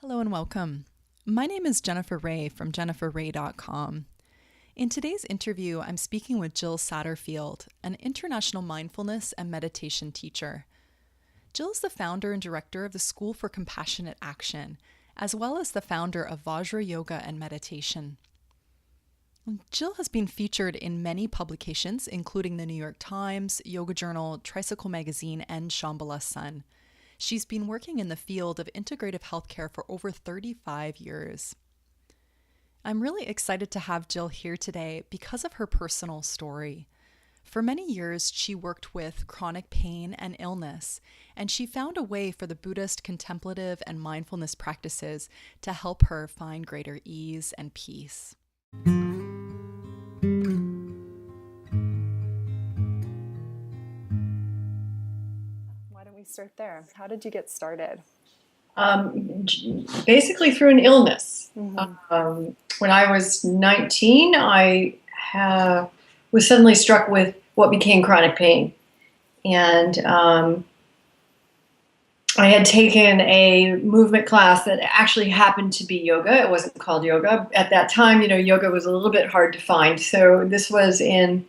Hello and welcome. My name is Jennifer Raye from jenniferraye.com. In today's interview, I'm speaking with Jill Satterfield, an international mindfulness and meditation teacher. Jill is the founder and director of the School for Compassionate Action, as well as the founder of Vajra Yoga and Meditation. Jill has been featured in many publications, including the New York Times, Yoga Journal, Tricycle Magazine, and Shambhala Sun. She's been working in the field of integrative healthcare for over 35 years. I'm really excited to have Jill here today because of her personal story. For many years, she worked with chronic pain and illness, and she found a way for the Buddhist contemplative and mindfulness practices to help her find greater ease and peace. Start there. How did you get started? Basically through an illness. When I was 19, I was suddenly struck with what became chronic pain. And I had taken a movement class that actually happened to be yoga. It wasn't called yoga. At that time, yoga was a little bit hard to find. So this was in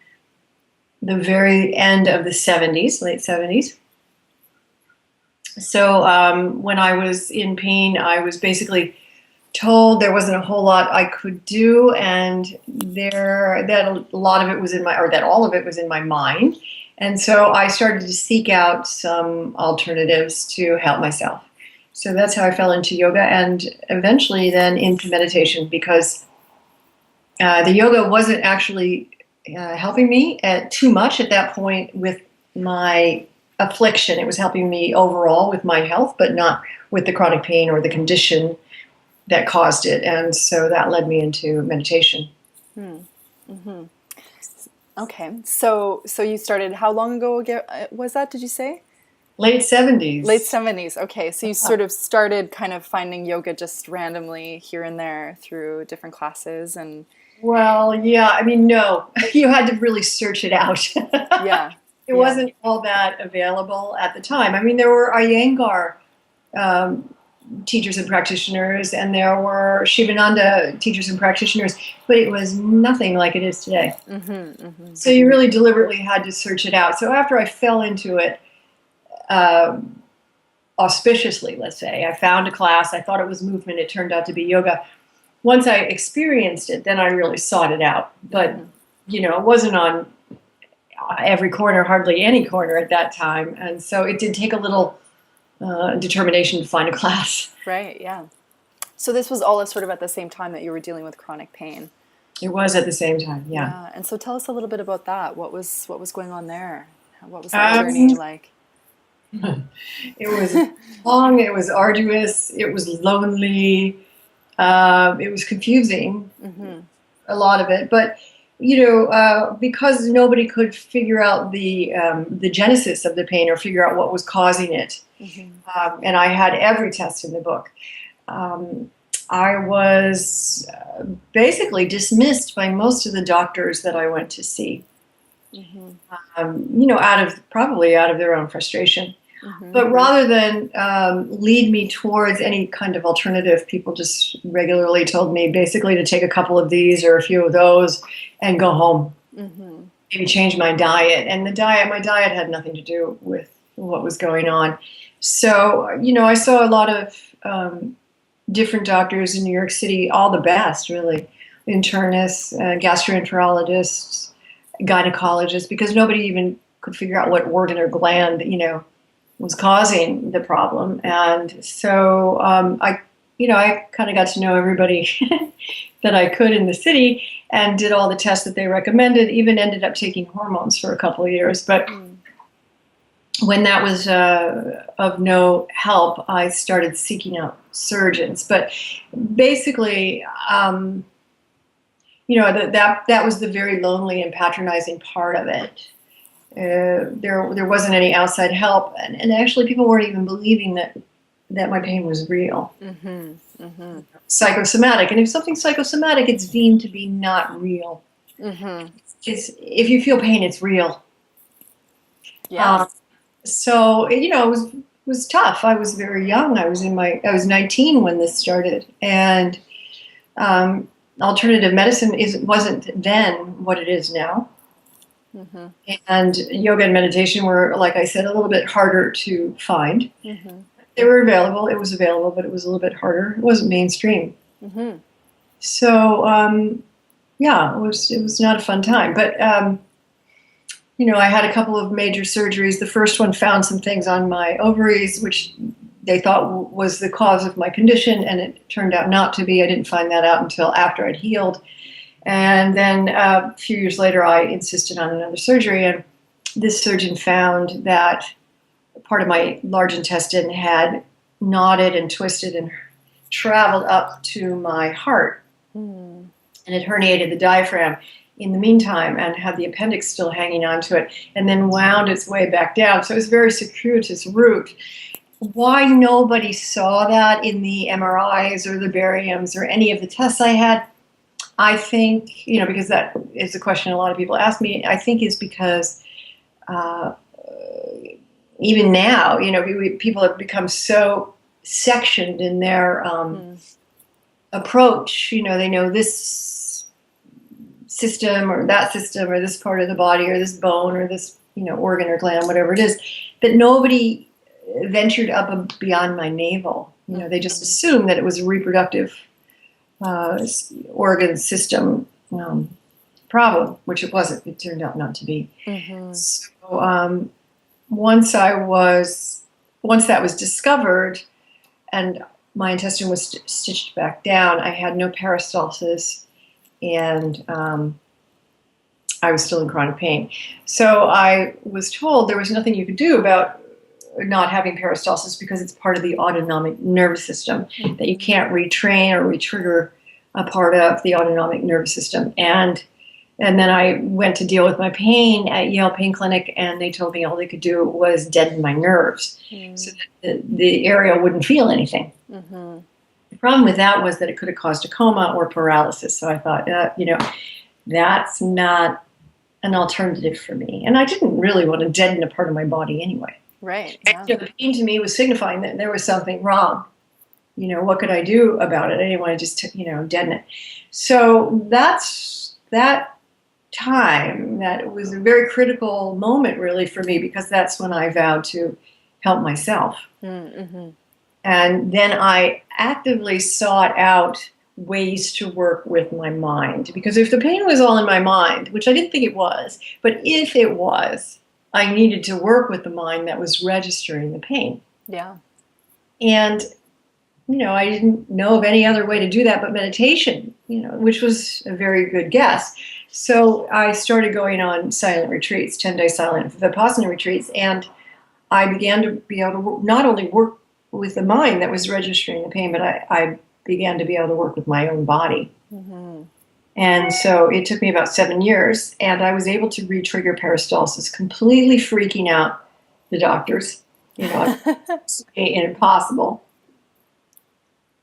the very end of the 70s, late 70s. So when I was in pain, I was basically told there wasn't a whole lot I could do, and that all of it was in my mind. And so I started to seek out some alternatives to help myself. So that's how I fell into yoga, and eventually then into meditation, because the yoga wasn't actually helping me too much at that point with my affliction. It was helping me overall with my health, but not with the chronic pain or the condition that caused it. And so that led me into meditation. Okay. So you started, how long ago was that, did you say? Late 70s. Late 70s. Okay. So you sort of started kind of finding yoga just randomly here and there through different classes and... Well, yeah. I mean, no. You had to really search it out. Yeah. It wasn't all that available at the time. I mean, there were Iyengar teachers and practitioners, and there were Shivananda teachers and practitioners, but it was nothing like it is today. So you really deliberately had to search it out. So after I fell into it, auspiciously, let's say, I found a class. I thought it was movement. It turned out to be yoga. Once I experienced it, then I really sought it out. But, it wasn't on every corner, hardly any corner at that time. And so it did take a little determination to find a class. Right, yeah. So this was all sort of at the same time that you were dealing with chronic pain. It was at the same time, yeah. And so tell us a little bit about that. What was going on there? What was that journey like? It was long, it was arduous, it was lonely, it was confusing, a lot of it. But because nobody could figure out the genesis of the pain or figure out what was causing it, and I had every test in the book, I was basically dismissed by most of the doctors that I went to see, probably out of their own frustration. But rather than lead me towards any kind of alternative, people just regularly told me basically to take a couple of these or a few of those and go home. Maybe change my diet. And my diet had nothing to do with what was going on. So, I saw a lot of different doctors in New York City, all the best, really. Internists, gastroenterologists, gynecologists, because nobody even could figure out what organ or gland, was causing the problem. And so I kind of got to know everybody that I could in the city and did all the tests that they recommended, even ended up taking hormones for a couple of years. But when that was of no help, I started seeking out surgeons. But basically, that was the very lonely and patronizing part of it. There wasn't any outside help, and actually people weren't even believing that my pain was real. Psychosomatic, and if something's psychosomatic, it's deemed to be not real. If you feel pain, it's real. Yeah. So it was was tough. I was very young. I was 19 when this started, and alternative medicine wasn't then what it is now. Mm-hmm. And yoga and meditation were, like I said, a little bit harder to find. Mm-hmm. They were available. It was available, but it was a little bit harder. It wasn't mainstream. Mm-hmm. So, yeah, it was not a fun time. But, I had a couple of major surgeries. The first one found some things on my ovaries, which they thought was the cause of my condition, and it turned out not to be. I didn't find that out until after I'd healed. And then a few years later, I insisted on another surgery, and this surgeon found that part of my large intestine had knotted and twisted and traveled up to my heart. And it herniated the diaphragm in the meantime and had the appendix still hanging onto it, and then wound its way back down. So it was a very circuitous route. Why nobody saw that in the MRIs or the bariums or any of the tests I had, I think, because that is a question a lot of people ask me, I think is because even now, people have become so sectioned in their approach. They know this system or that system or this part of the body or this bone or this, organ or gland, whatever it is, that nobody ventured up beyond my navel. They just assumed that it was a reproductive organ system problem, which it wasn't. It turned out not to be. Mm-hmm. So once that was discovered and my intestine was stitched back down, I had no peristalsis, and I was still in chronic pain. So I was told there was nothing you could do about not having peristalsis because it's part of the autonomic nervous system, that you can't retrain or retrigger a part of the autonomic nervous system. And then I went to deal with my pain at Yale Pain Clinic, and they told me all they could do was deaden my nerves so that the area wouldn't feel anything. Mm-hmm. The problem with that was that it could have caused a coma or paralysis. So I thought, that's not an alternative for me. And I didn't really want to deaden a part of my body anyway. Right. Yeah. The pain to me was signifying that there was something wrong. What could I do about it? I didn't want to just, deaden it. So that's that time. That was a very critical moment, really, for me, because that's when I vowed to help myself. Mm-hmm. And then I actively sought out ways to work with my mind, because if the pain was all in my mind, which I didn't think it was, but if it was, I needed to work with the mind that was registering the pain. Yeah. And, I didn't know of any other way to do that but meditation, which was a very good guess. So I started going on silent retreats, 10-day silent Vipassana retreats, and I began to be able to not only work with the mind that was registering the pain, but I began to be able to work with my own body. Mm-hmm. And so it took me about 7 years, and I was able to re-trigger peristalsis, completely freaking out the doctors. It's impossible.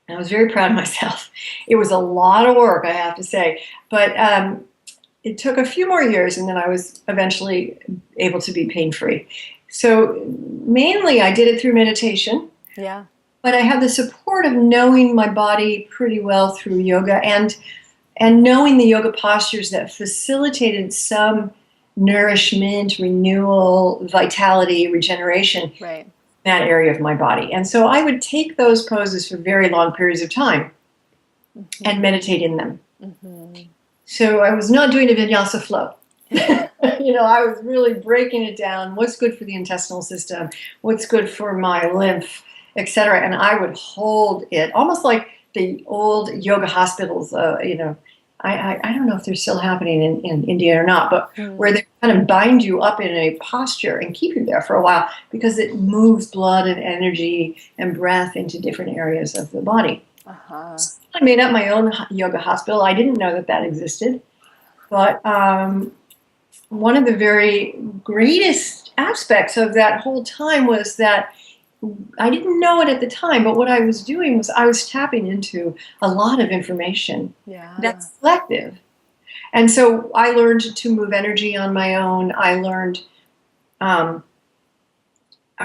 And I was very proud of myself. It was a lot of work, I have to say, but it took a few more years, and then I was eventually able to be pain-free. So mainly I did it through meditation. Yeah. But I had the support of knowing my body pretty well through yoga and knowing the yoga postures that facilitated some nourishment, renewal, vitality, regeneration in that area of my body. And so I would take those poses for very long periods of time and meditate in them. Mm-hmm. So I was not doing a vinyasa flow. I was really breaking it down. What's good for the intestinal system? What's good for my lymph, etc. And I would hold it almost like the old yoga hospitals. I don't know if they're still happening in India or not, but where they kind of bind you up in a posture and keep you there for a while because it moves blood and energy and breath into different areas of the body. Uh-huh. So I made up my own yoga hospital. I didn't know that existed, but one of the very greatest aspects of that whole time was that I didn't know it at the time, but what I was doing was I was tapping into a lot of information that's selective. And so I learned to move energy on my own. I learned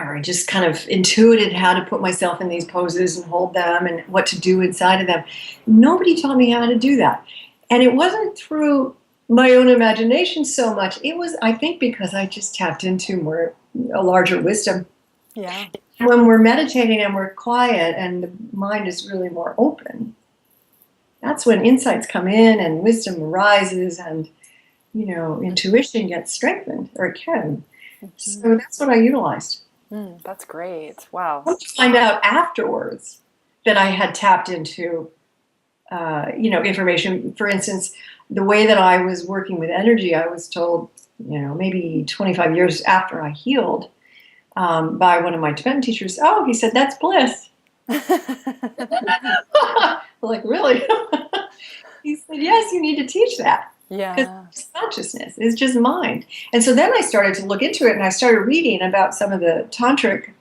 or I just kind of intuited how to put myself in these poses and hold them and what to do inside of them. Nobody taught me how to do that. And it wasn't through my own imagination so much. It was, I think, because I just tapped into a larger wisdom. Yeah. When we're meditating and we're quiet and the mind is really more open, that's when insights come in and wisdom arises and, intuition gets strengthened, or it can. So that's what I utilized. That's great. Wow. I find out afterwards that I had tapped into, information. For instance, the way that I was working with energy, I was told, maybe 25 years after I healed, by one of my Tibetan teachers, he said, that's bliss. Like, really? He said, yes, you need to teach that. Yeah. Because it's consciousness, it's just mind. And so then I started to look into it, and I started reading about some of the tantric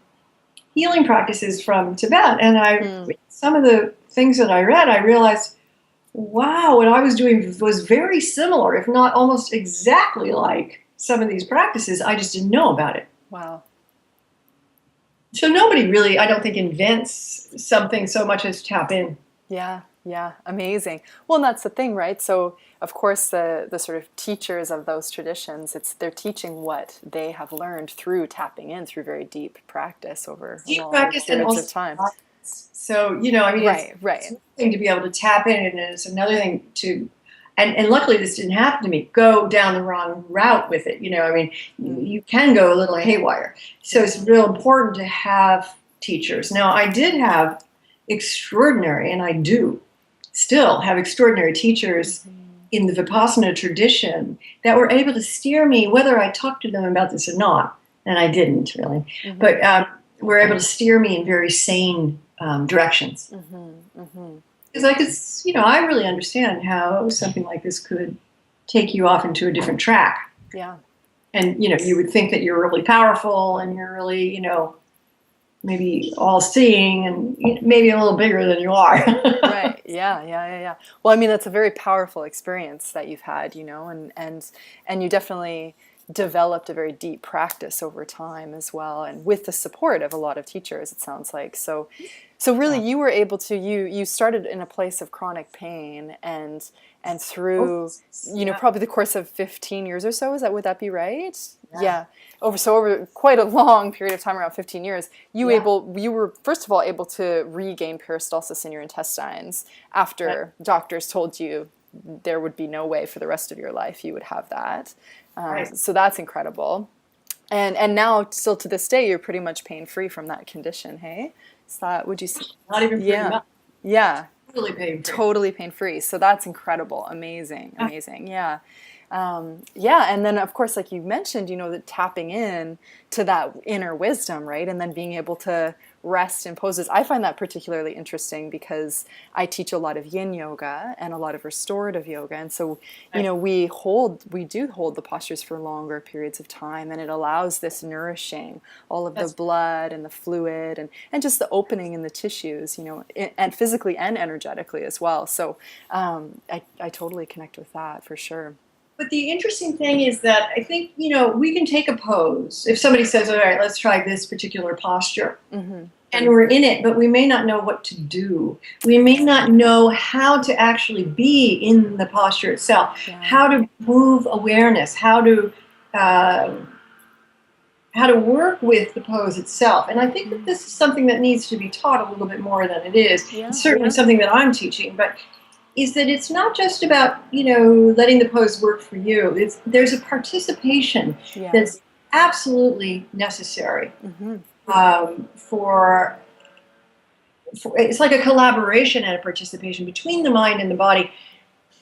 healing practices from Tibet. And some of the things that I read, I realized, wow, what I was doing was very similar, if not almost exactly like some of these practices. I just didn't know about it. Wow. So nobody really, I don't think, invents something so much as tap in. Yeah. Yeah. Amazing. Well, and that's the thing, right? So, of course, the sort of teachers of those traditions, they're teaching what they have learned through tapping in, through very deep practice over long periods of time. So, it's right. one thing to be able to tap in, and it's another thing to, and luckily this didn't happen to me, go down the wrong route with it. You can go a little haywire. So it's real important to have teachers. Now, I did have extraordinary, and I do still have extraordinary teachers in the Vipassana tradition that were able to steer me, whether I talked to them about this or not, and I didn't really, but were able to steer me in very sane directions. Because I could, I really understand how something like this could take you off into a different track. Yeah. And, you would think that you're really powerful and you're really, maybe all-seeing and maybe a little bigger than you are. Right. Yeah. Well, I mean, that's a very powerful experience that you've had, and you definitely developed a very deep practice over time as well, and with the support of a lot of teachers, it sounds like. So really, you were able to, you started in a place of chronic pain, and through, probably the course of 15 years or so, would that be right? Yeah. Over quite a long period of time, around 15 years, you were first of all able to regain peristalsis in your intestines after doctors told you there would be no way for the rest of your life you would have that. So that's incredible. And now, still to this day, you're pretty much pain-free from that condition, hey? Is that, would you say? Not even pretty much. Yeah. Totally pain-free. Totally pain-free. So that's incredible. Amazing. Yeah. And then, of course, like you mentioned, the tapping in to that inner wisdom, right? And then being able to rest in poses. I find that particularly interesting because I teach a lot of yin yoga and a lot of restorative yoga. And so, we do hold the postures for longer periods of time, and it allows this nourishing, all of the blood and the fluid and just the opening in the tissues, and physically and energetically as well. So I totally connect with that for sure. But the interesting thing is that I think, we can take a pose. If somebody says, all right, let's try this particular posture. And we're in it, but we may not know what to do. We may not know how to actually be in the posture itself, how to move awareness, how to work with the pose itself. And I think that this is something that needs to be taught a little bit more than it is. It's certainly something that I'm teaching, but is that it's not just about, letting the pose work for you. There's a participation that's absolutely necessary for it's like a collaboration and a participation between the mind and the body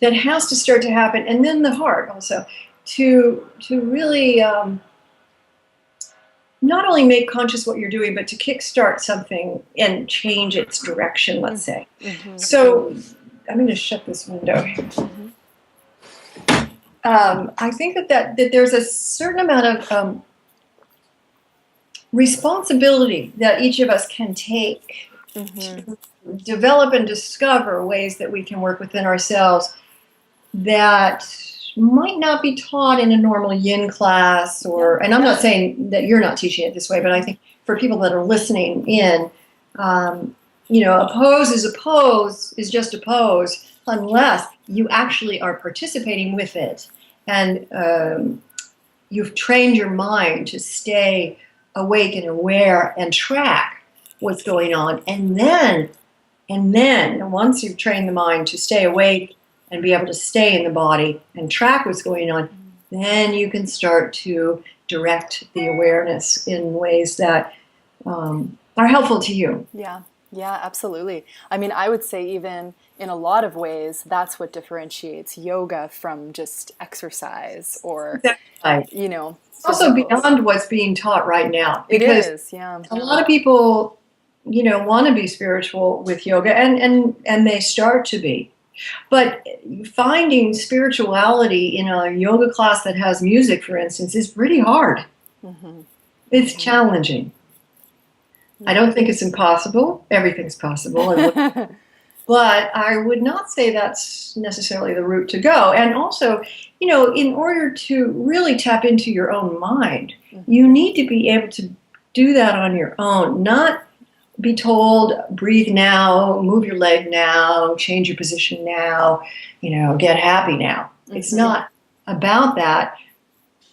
that has to start to happen, and then the heart also, to really not only make conscious what you're doing, but to kickstart something and change its direction, let's say. So I'm going to shut this window. I think that there's a certain amount of responsibility that each of us can take to develop and discover ways that we can work within ourselves that might not be taught in a normal yin class, and I'm not saying that you're not teaching it this way, but I think for people that are listening in, a pose is just a pose unless you actually are participating with it, and you've trained your mind to stay awake and aware and track what's going on. And then once you've trained the mind to stay awake and be able to stay in the body and track what's going on, then you can start to direct the awareness in ways that are helpful to you. Yeah, absolutely. I mean, I would say even in a lot of ways, that's what differentiates yoga from just exercise or, Right. It's also beyond what's being taught right now. Because it is, yeah. A lot of people, want to be spiritual with yoga, and they start to be. But finding spirituality in a yoga class that has music, for instance, is pretty hard. Mm-hmm. It's challenging. I don't think it's impossible. Everything's possible. But I would not say that's necessarily the route to go. And also, in order to really tap into your own mind, you need to be able to do that on your own, not be told, breathe now, move your leg now, change your position now, get happy now. Mm-hmm. It's not about that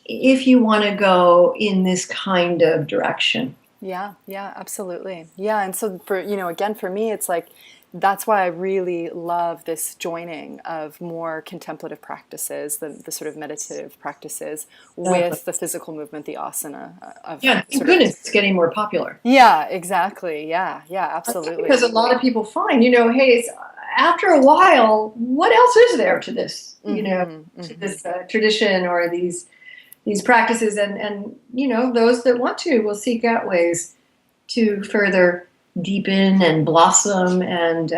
if you want to go in this kind of direction. Yeah, absolutely. Yeah, and so again, for me, it's like, that's why I really love this joining of more contemplative practices, the sort of meditative practices with the physical movement, the asana. Thank goodness it's getting more popular. Yeah, exactly. Yeah, absolutely. Because a lot of people find, hey, after a while, what else is there to this, to this tradition or these practices, and those that want to will seek out ways to further deepen and blossom and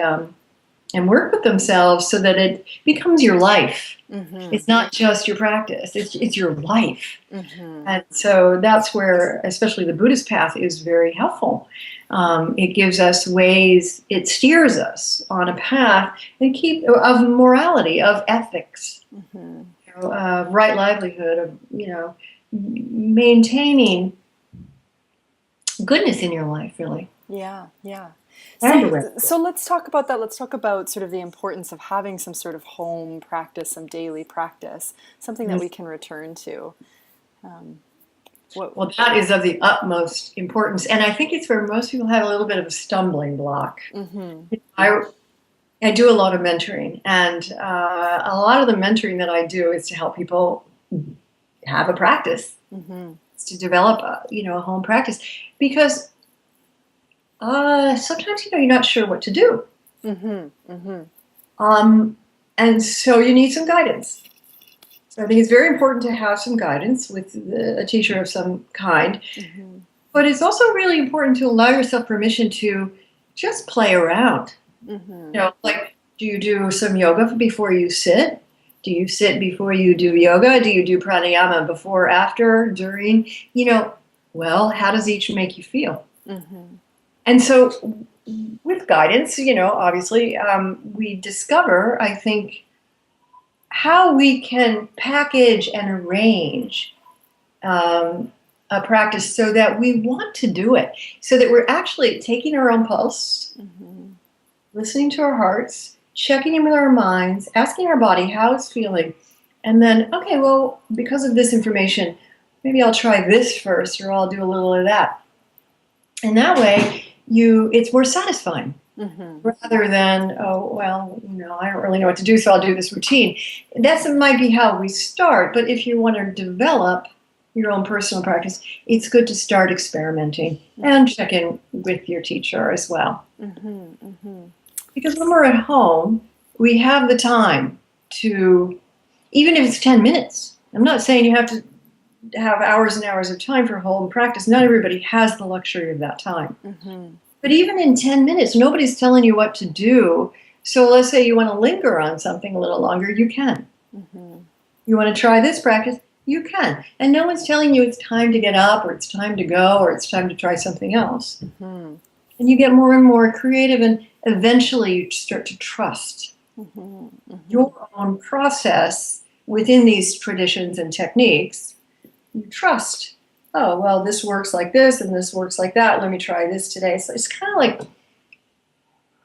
work with themselves so that it becomes your life. Mm-hmm. It's not just your practice; it's your life. Mm-hmm. And so that's where, especially the Buddhist path, is very helpful. It gives us ways; it steers us on a path of morality, of ethics. Mm-hmm. Right livelihood, of maintaining goodness in your life, really. Yeah. So let's talk about that. Let's talk about sort of the importance of having some sort of home practice, some daily practice, something that we can return to. Well, that is of the utmost importance, and I think it's where most people have a little bit of a stumbling block. Mm-hmm. I do a lot of mentoring, and a lot of the mentoring that I do is to help people have a practice, to develop a home practice, because sometimes you're not sure what to do, and so you need some guidance. So I think it's very important to have some guidance with a teacher of some kind, but it's also really important to allow yourself permission to just play around. Like, do you do some yoga before you sit? Do you sit before you do yoga? Do you do pranayama before, after, during? Well, how does each make you feel? And so with guidance, obviously, we discover, I think, how we can package and arrange a practice so that we want to do it, so that we're actually taking our own pulse, listening to our hearts, checking in with our minds, asking our body how it's feeling, and then, okay, well, because of this information, maybe I'll try this first, or I'll do a little of that. And that way, it's more satisfying, rather than, oh, well, I don't really know what to do, so I'll do this routine. That might be how we start, but if you want to develop your own personal practice, it's good to start experimenting and check in with your teacher as well. Because when we're at home, we have the time to, even if it's 10 minutes, I'm not saying you have to have hours and hours of time for home practice. Not everybody has the luxury of that time. But even in 10 minutes, nobody's telling you what to do. So let's say you want to linger on something a little longer, you can. You want to try this practice, you can. And no one's telling you it's time to get up, or it's time to go, or it's time to try something else. And you get more and more creative, and eventually you start to trust your own process within these traditions and techniques. You trust oh, well, this works like this and this works like that. Let me try this today. So it's kind of like,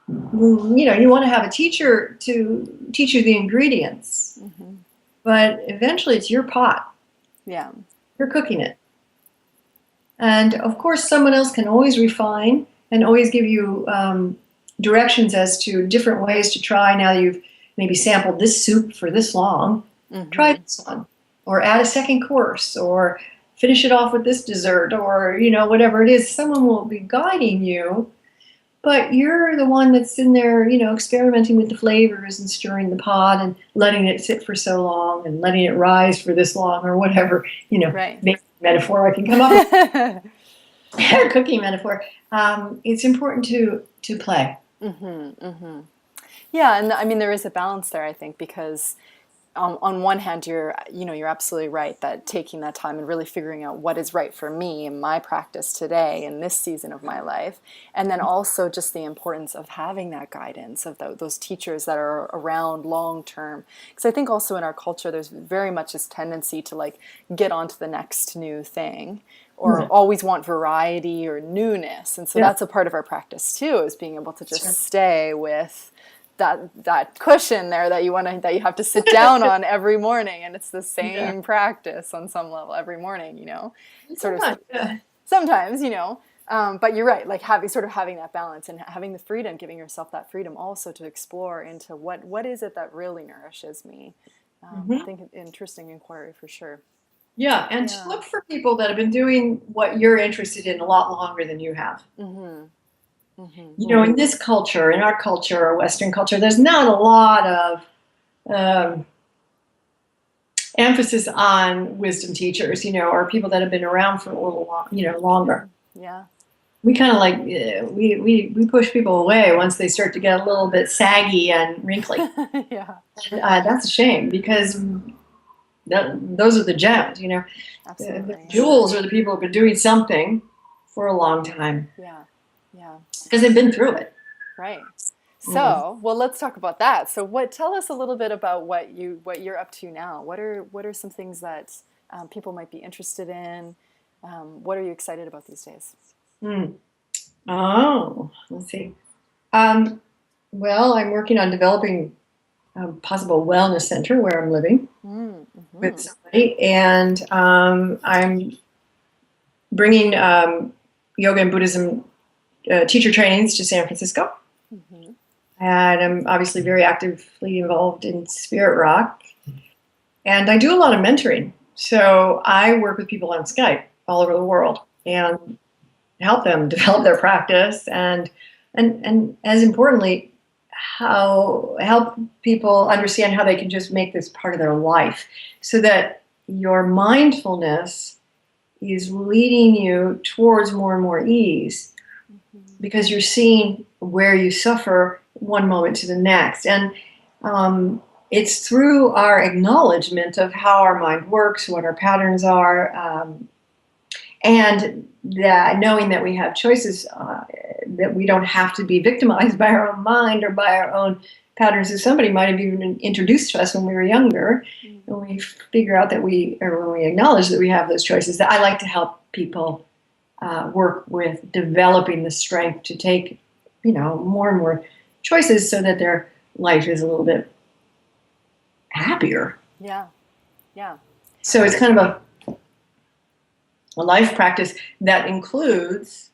you want to have a teacher to teach you the ingredients, but eventually it's your pot. Yeah. You're cooking it. And of course, someone else can always refine and always give you directions as to different ways to try. Now that you've maybe sampled this soup for this long, try this one, or add a second course, or finish it off with this dessert, or whatever it is. Someone will be guiding you, but you're the one that's in there, experimenting with the flavors and stirring the pot and letting it sit for so long and letting it rise for this long, or whatever, Right. metaphor I can come up with. Cooking metaphor. It's important to play. Yeah, and I mean there is a balance there, I think, because on one hand, you're absolutely right that taking that time and really figuring out what is right for me in my practice today in this season of my life, and then also just the importance of having that guidance of those teachers that are around long term. Because I think also in our culture, there's very much this tendency to like get onto the next new thing, or always want variety or newness, and so that's a part of our practice too, is being able to just stay with that cushion there that you have to sit down on every morning, and it's the same practice on some level every morning, sometimes, but you're right, like having that balance and having the freedom, giving yourself that freedom also to explore into what is it that really nourishes me. I think an interesting inquiry for sure. Yeah, and to look for people that have been doing what you're interested in a lot longer than you have. In this culture, in our culture, or Western culture, there's not a lot of emphasis on wisdom teachers, or people that have been around for a little longer. Yeah. We kind of like, we push people away once they start to get a little bit saggy and wrinkly. Yeah. And, that's a shame, because those are the gems, Absolutely. The jewels are the people who've been doing something for a long time. Yeah. Yeah. Because they've been through it. Right. So, well, let's talk about that. So, tell us a little bit about what you're up to now. What are some things that people might be interested in? What are you excited about these days? Oh, let's see. Well, I'm working on developing a possible wellness center where I'm living with somebody, and I'm bringing yoga and Buddhism teacher trainings to San Francisco. And I'm obviously very actively involved in Spirit Rock. And I do a lot of mentoring. So I work with people on Skype all over the world and help them develop their practice, and as importantly, help people understand how they can just make this part of their life, so that your mindfulness is leading you towards more and more ease, because you're seeing where you suffer one moment to the next. And it's through our acknowledgement of how our mind works, what our patterns are, and that knowing that we have choices, that we don't have to be victimized by our own mind or by our own patterns that somebody might have even introduced to us when we were younger. And we figure out that when we acknowledge that we have those choices, that I like to help people work with developing the strength to take, more and more choices, so that their life is a little bit happier. Yeah. So it's kind of a life practice that includes,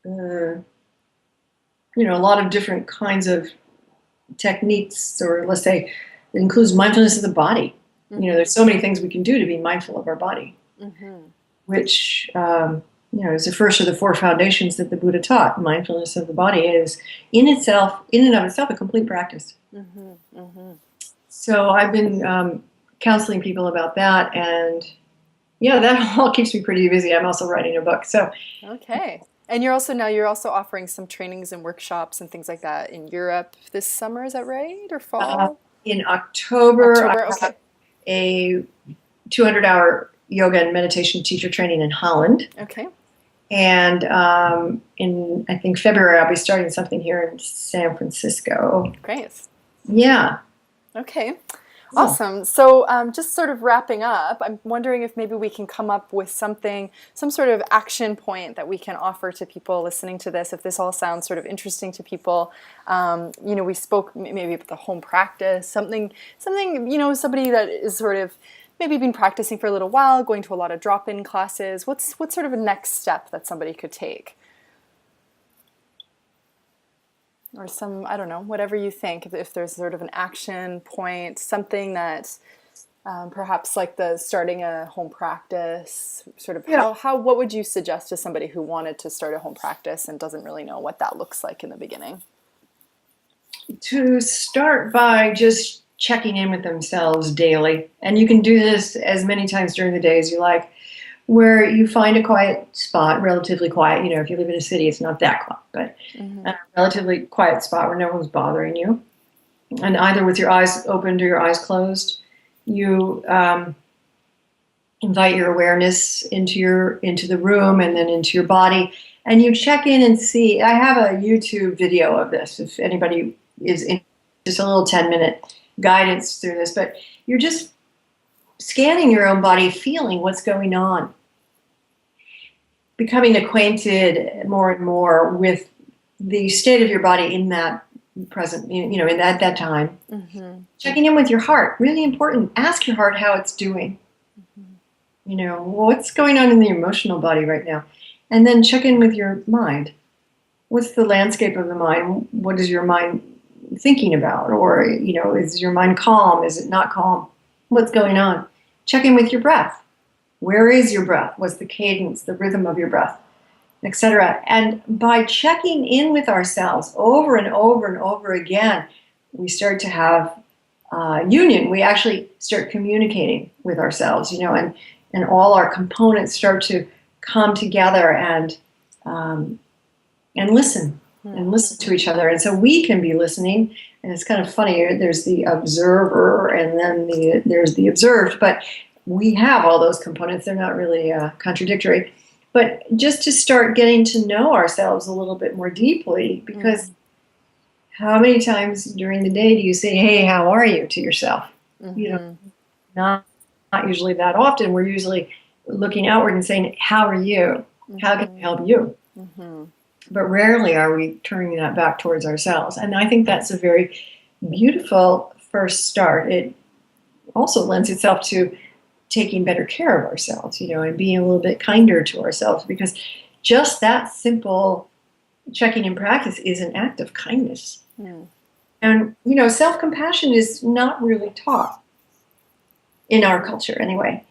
a lot of different kinds of techniques, or let's say it includes mindfulness of the body. There's so many things we can do to be mindful of our body, which, is the first of the four foundations that the Buddha taught. Mindfulness of the body is in and of itself, a complete practice. So I've been counseling people about that, and that all keeps me pretty busy. I'm also writing a book. So okay. And you're also offering some trainings and workshops and things like that in Europe this summer. Is that right, or fall? In October, I okay. have a 200-hour yoga and meditation teacher training in Holland. Okay. And in, I think, February, I'll be starting something here in San Francisco. Great. Yeah. Okay. Oh, Awesome. So, just sort of wrapping up, I'm wondering if maybe we can come up with something, some sort of action point that we can offer to people listening to this. If this all sounds sort of interesting to people, we spoke maybe about the home practice, something, somebody that is sort of maybe been practicing for a little while, going to a lot of drop-in classes. What's sort of a next step that somebody could take? Or some, I don't know, whatever you think, if there's sort of an action point, something that perhaps like the starting a home practice, sort of yeah. what would you suggest to somebody who wanted to start a home practice and doesn't really know what that looks like in the beginning? To start by just checking in with themselves daily. And you can do this as many times during the day as you like, where you find a quiet spot, relatively quiet. If you live in a city, it's not that quiet, but a relatively quiet spot where no one's bothering you. And either with your eyes opened or your eyes closed, you invite your awareness into the room and then into your body, and you check in and see. I have a YouTube video of this if anybody is in, just a little 10-minute guidance through this, but you're just scanning your own body, feeling what's going on, becoming acquainted more and more with the state of your body in that present, in that time. Checking in with your heart, really important. Ask your heart how it's doing. What's going on in the emotional body right now? And then check in with your mind. What's the landscape of the mind? What is your mind thinking about? Or, is your mind calm? Is it not calm? What's going on? Check in with your breath. Where is your breath? What's the cadence, the rhythm of your breath, etc.? And by checking in with ourselves over and over and over again, we start to have union. We actually start communicating with ourselves, and all our components start to come together and listen to each other. And so we can be listening, and it's kind of funny. There's the observer, and then there's the observed, but we have all those components. They're not really contradictory. But just to start getting to know ourselves a little bit more deeply, because how many times during the day do you say, "Hey, how are you?" to yourself? Not usually that often. We're usually looking outward and saying, "How are you? How can I help you?" But rarely are we turning that back towards ourselves. And I think that's a very beautiful first start. It also lends itself to taking better care of ourselves, and being a little bit kinder to ourselves, because just that simple checking in practice is an act of kindness. And, self-compassion is not really taught in our culture anyway.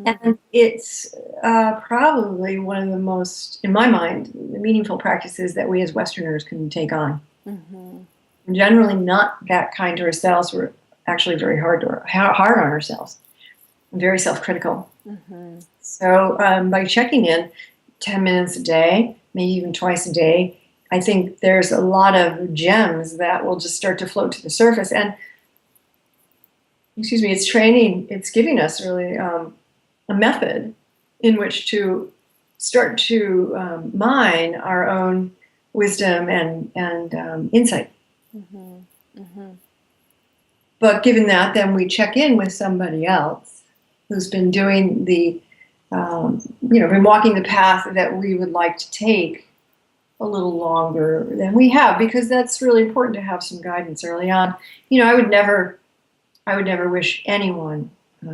And it's probably one of the most, in my mind, meaningful practices that we as Westerners can take on. We're generally not that kind to ourselves. We're actually very hard on ourselves, very self-critical. So by checking in 10 minutes a day, maybe even twice a day, I think there's a lot of gems that will just start to float to the surface. And, it's training, it's giving us really a method in which to start to mine our own wisdom and insight. But given that, then we check in with somebody else who's been doing been walking the path that we would like to take a little longer than we have, because that's really important to have some guidance early on. I would never wish anyone, I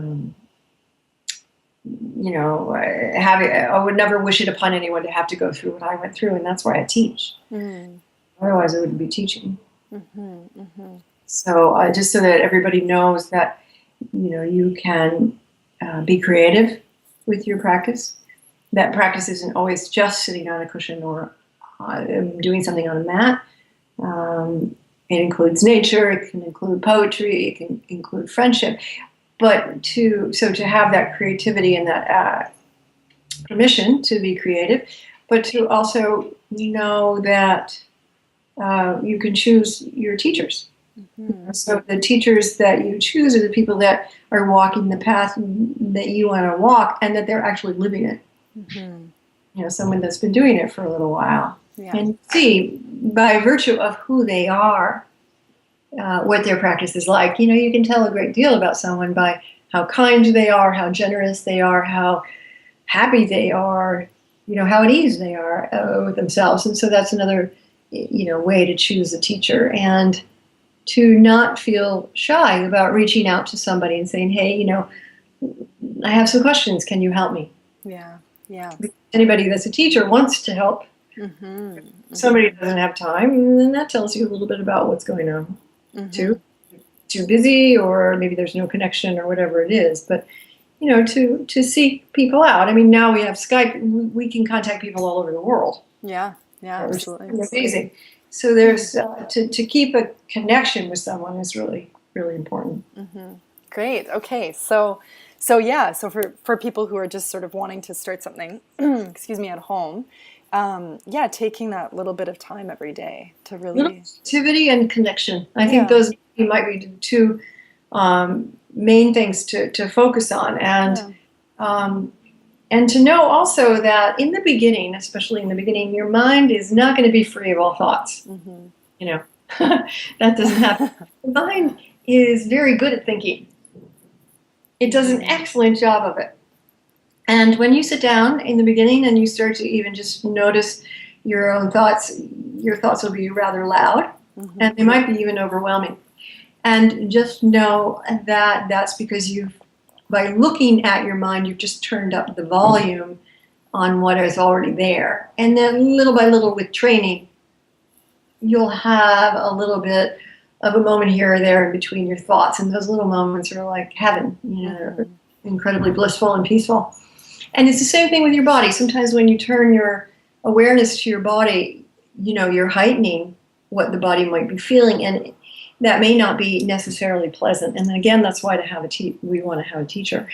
would never wish it upon anyone to have to go through what I went through, and that's why I teach. Otherwise, I wouldn't be teaching. So just so that everybody knows that, you can be creative with your practice. That practice isn't always just sitting on a cushion or doing something on a mat. It includes nature, it can include poetry, it can include friendship. But to have that creativity and that permission to be creative, but to also know that you can choose your teachers. So the teachers that you choose are the people that are walking the path that you want to walk, and that they're actually living it. Someone that's been doing it for a little while. Yeah. And see, by virtue of who they are, what their practice is like. You can tell a great deal about someone by how kind they are, how generous they are, how happy they are, how at ease they are with themselves. And so that's another, way to choose a teacher, and to not feel shy about reaching out to somebody and saying, hey, I have some questions. Can you help me? Yeah. Yeah. Anybody that's a teacher wants to help. Somebody doesn't have time, and then that tells you a little bit about what's going on. Too busy, or maybe there's no connection, or whatever it is. But to seek people out. I mean, now we have Skype. We can contact people all over the world. Yeah, absolutely. It's amazing. So there's to keep a connection with someone is really, really important. Great. Okay. So for people who are just sort of wanting to start something, excuse me, at home, taking that little bit of time every day to really activity and connection. I think those might be the two main things to focus on, and to know also that in the beginning, especially in the beginning, your mind is not going to be free of all thoughts. That doesn't happen. The mind is very good at thinking. It does an excellent job of it. And when you sit down in the beginning and you start to even just notice your own thoughts, your thoughts will be rather loud, and they might be even overwhelming. And just know that that's because by looking at your mind, you've just turned up the volume on what is already there. And then little by little with training, you'll have a little bit of a moment here or there in between your thoughts. And those little moments are like heaven, they're incredibly blissful and peaceful. And it's the same thing with your body. Sometimes when you turn your awareness to your body, you're heightening what the body might be feeling. And that may not be necessarily pleasant. And again, that's why we want to have a teacher.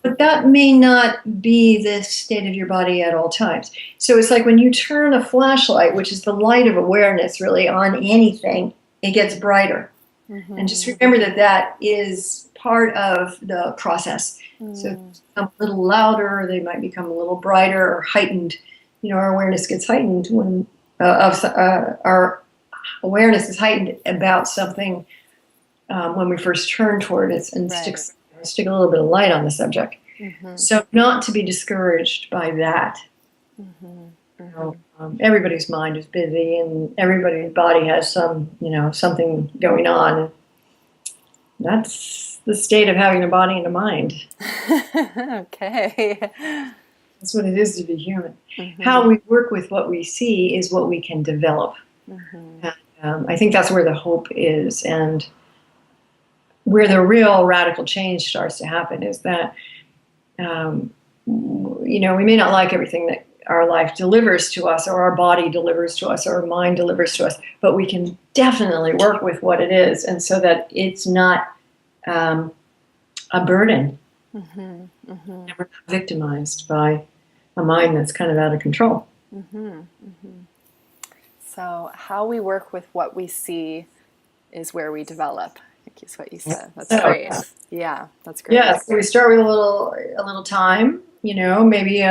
But that may not be the state of your body at all times. So it's like when you turn a flashlight, which is the light of awareness really, on anything, it gets brighter. And just remember that is part of the process. So become a little louder, they might become a little brighter or heightened. Our awareness gets heightened when our awareness is heightened about something when we first turn toward it and stick a little bit of light on the subject. So not to be discouraged by that. Everybody's mind is busy, and everybody's body has something going on. That's the state of having a body and a mind. Okay. That's what it is to be human. How we work with what we see is what we can develop. And, I think that's where the hope is, and where the real radical change starts to happen is that, we may not like everything that our life delivers to us, or our body delivers to us, or our mind delivers to us, but we can definitely work with what it is, and so that it's not a burden. And we're not victimized by a mind that's kind of out of control. So how we work with what we see is where we develop, I think is what you said. That's great. Yeah, that's great. Yeah, so we start with a little time, maybe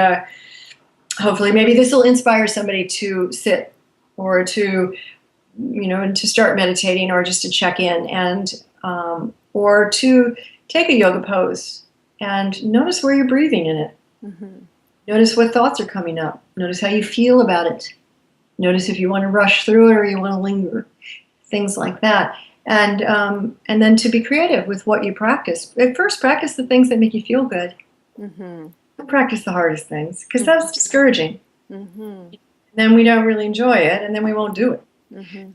hopefully maybe this will inspire somebody to sit, or to to start meditating, or just to check in, and or to take a yoga pose and notice where you're breathing in it. Notice what thoughts are coming up. Notice how you feel about it. Notice if you want to rush through it or you want to linger. Things like that. And then to be creative with what you practice. At first, practice the things that make you feel good. Don't practice the hardest things, because that's discouraging. Then we don't really enjoy it, and then we won't do it.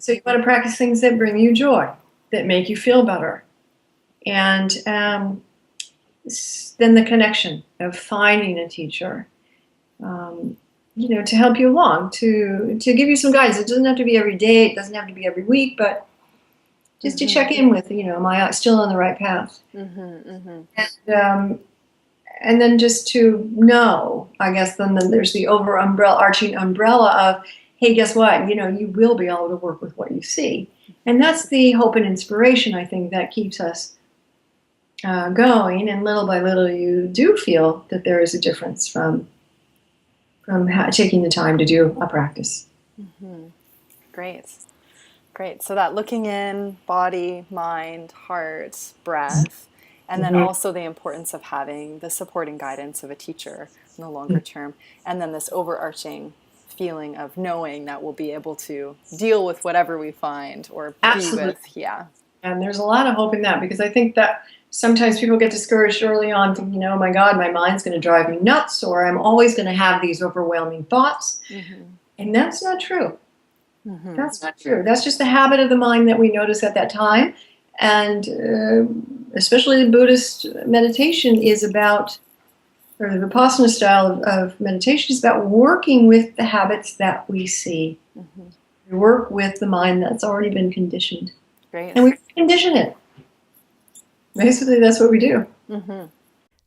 So you want to practice things that bring you joy, that make you feel better. And then the connection of finding a teacher, to help you along, to give you some guidance. It doesn't have to be every day, it doesn't have to be every week, but just to check in with, am I still on the right path? And then just to know, I guess, then there's the arching umbrella of, hey, guess what? You will be able to work with what you see. And that's the hope and inspiration, I think, that keeps us going. And little by little, you do feel that there is a difference from taking the time to do a practice. Great. Great. So that looking in, body, mind, heart, breath, and then also the importance of having the support and guidance of a teacher in the longer term. And then this overarching feeling of knowing that we'll be able to deal with whatever we find or Absolutely. be with. Yeah. And there's a lot of hope in that, because I think that sometimes people get discouraged early on thinking, oh my God, my mind's going to drive me nuts, or I'm always going to have these overwhelming thoughts. And that's not true. That's not true. That's just the habit of the mind that we notice at that time. And especially the Buddhist meditation is about, or the Vipassana style of meditation is about working with the habits that we see. We work with the mind that's already been conditioned. Great. And we condition it. Basically, that's what we do.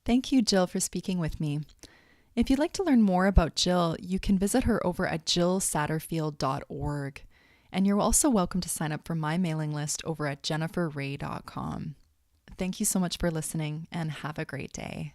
Thank you, Jill, for speaking with me. If you'd like to learn more about Jill, you can visit her over at jillsatterfield.org. And you're also welcome to sign up for my mailing list over at jenniferraye.com. Thank you so much for listening, and have a great day.